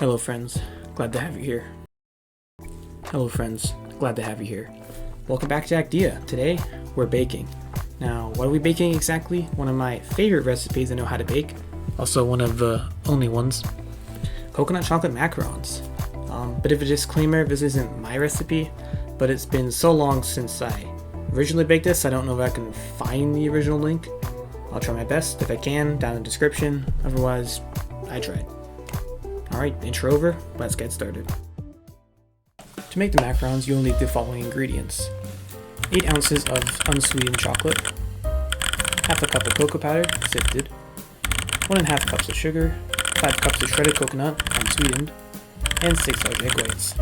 Hello friends, glad to have you here. Welcome back to Actia. Today, we're baking. Now, what are we baking exactly? One of my favorite recipes I know how to bake. Also one of the only ones. Coconut chocolate macarons. Bit of a disclaimer, this isn't my recipe, but it's been so long since I originally baked this, I don't know if I can find the original link. I'll try my best if I can, down in the description. Otherwise, I tried. Alright, intro over, let's get started. To make the macarons, you'll need the following ingredients. 8 ounces of unsweetened chocolate, half a cup of cocoa powder, sifted, 1.5 cups of sugar, 5 cups of shredded coconut, unsweetened, and 6 large egg whites.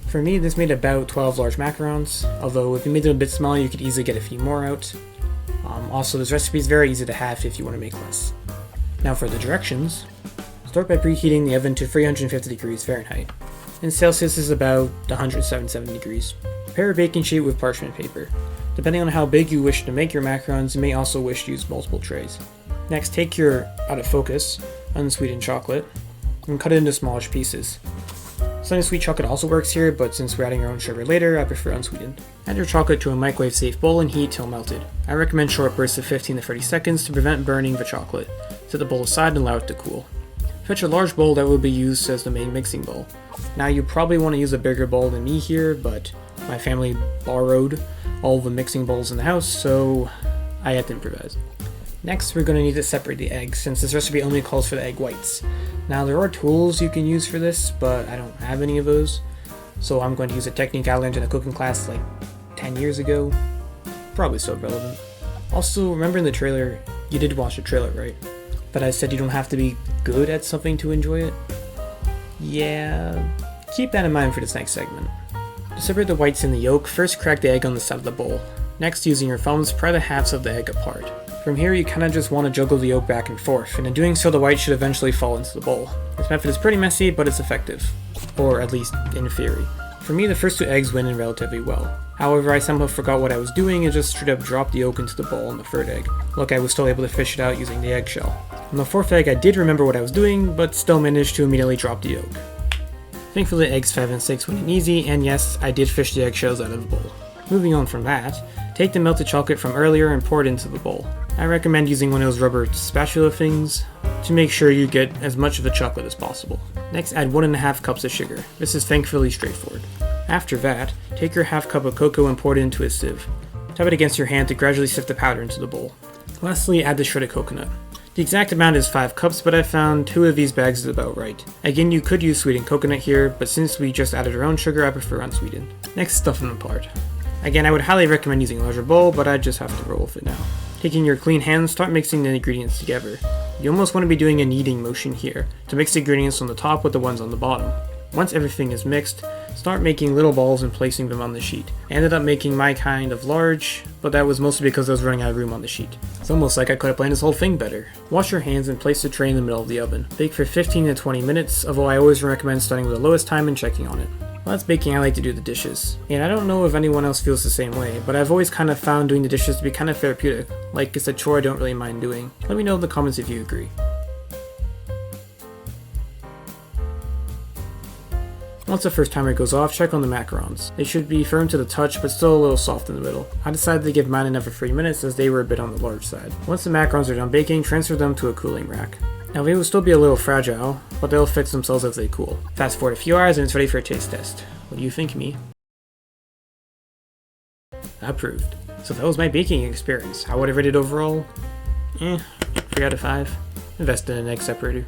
For me, this made about 12 large macarons, although if you made them a bit smaller, you could easily get a few more out. Also, this recipe is very easy to have if you want to make less. Now for the directions. Start by preheating the oven to 350 degrees Fahrenheit. In Celsius is about 177 degrees. Prepare a baking sheet with parchment paper. Depending on how big you wish to make your macarons, you may also wish to use multiple trays. Next, take your out of focus unsweetened chocolate and cut it into smallish pieces. Semi-sweet chocolate also works here, but since we're adding our own sugar later, I prefer unsweetened. Add your chocolate to a microwave-safe bowl and heat till melted. I recommend short bursts of 15 to 30 seconds to prevent burning the chocolate. Set the bowl aside and allow it to cool. Fetch a large bowl that will be used as the main mixing bowl. Now you probably want to use a bigger bowl than me here, but my family borrowed all the mixing bowls in the house, so I had to improvise. Next, we're going to need to separate the eggs, since this recipe only calls for the egg whites. Now there are tools you can use for this, but I don't have any of those, so I'm going to use a technique I learned in a cooking class like 10 years ago. Probably still relevant. Also, remember in the trailer, you did watch the trailer, right? But I said you don't have to be good at something to enjoy it? Yeah, keep that in mind for this next segment. To separate the whites and the yolk, first crack the egg on the side of the bowl. Next, using your thumbs, pry the halves of the egg apart. From here, you kinda just want to juggle the yolk back and forth, and in doing so the white should eventually fall into the bowl. This method is pretty messy, but it's effective. Or at least in theory. For me, the first 2 eggs went in relatively well. However, I somehow forgot what I was doing and just straight up dropped the yolk into the bowl on the 3rd egg. Look, I was still able to fish it out using the eggshell. On the 4th egg, I did remember what I was doing, but still managed to immediately drop the yolk. Thankfully, eggs 5 and 6 went in easy, and yes, I did fish the eggshells out of the bowl. Moving on from that, take the melted chocolate from earlier and pour it into the bowl. I recommend using one of those rubber spatula things to make sure you get as much of the chocolate as possible. Next, add 1.5 cups of sugar. This is thankfully straightforward. After that, take your half cup of cocoa and pour it into a sieve. Tap it against your hand to gradually sift the powder into the bowl. Lastly, add the shredded coconut. The exact amount is 5 cups, but I found 2 of these bags is about right. Again, you could use sweetened coconut here, but since we just added our own sugar, I prefer unsweetened. Next, stuff them apart. Again, I would highly recommend using a larger bowl, but I just have to roll with it now. Taking your clean hands, start mixing the ingredients together. You almost want to be doing a kneading motion here, to mix the ingredients on the top with the ones on the bottom. Once everything is mixed, start making little balls and placing them on the sheet. I ended up making my kind of large, but that was mostly because I was running out of room on the sheet. It's almost like I could have planned this whole thing better. Wash your hands and place the tray in the middle of the oven. Bake for 15 to 20 minutes, although I always recommend starting with the lowest time and checking on it. While it's baking, I like to do the dishes. And I don't know if anyone else feels the same way, but I've always kind of found doing the dishes to be kind of therapeutic. Like it's a chore I don't really mind doing. Let me know in the comments if you agree. Once the first timer goes off, check on the macarons. They should be firm to the touch, but still a little soft in the middle. I decided to give mine another 3 minutes as they were a bit on the large side. Once the macarons are done baking, transfer them to a cooling rack. Now they will still be a little fragile, but they'll fix themselves as they cool. Fast forward a few hours and it's ready for a taste test. What do you think, me? Approved. So that was my baking experience. How would I rate it overall? 3 out of 5. Invest in an egg separator.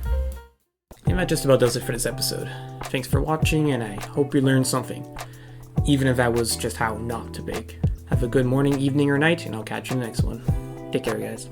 And that just about does it for this episode. Thanks for watching, and I hope you learned something. Even if that was just how not to bake. Have a good morning, evening, or night, and I'll catch you in the next one. Take care, guys.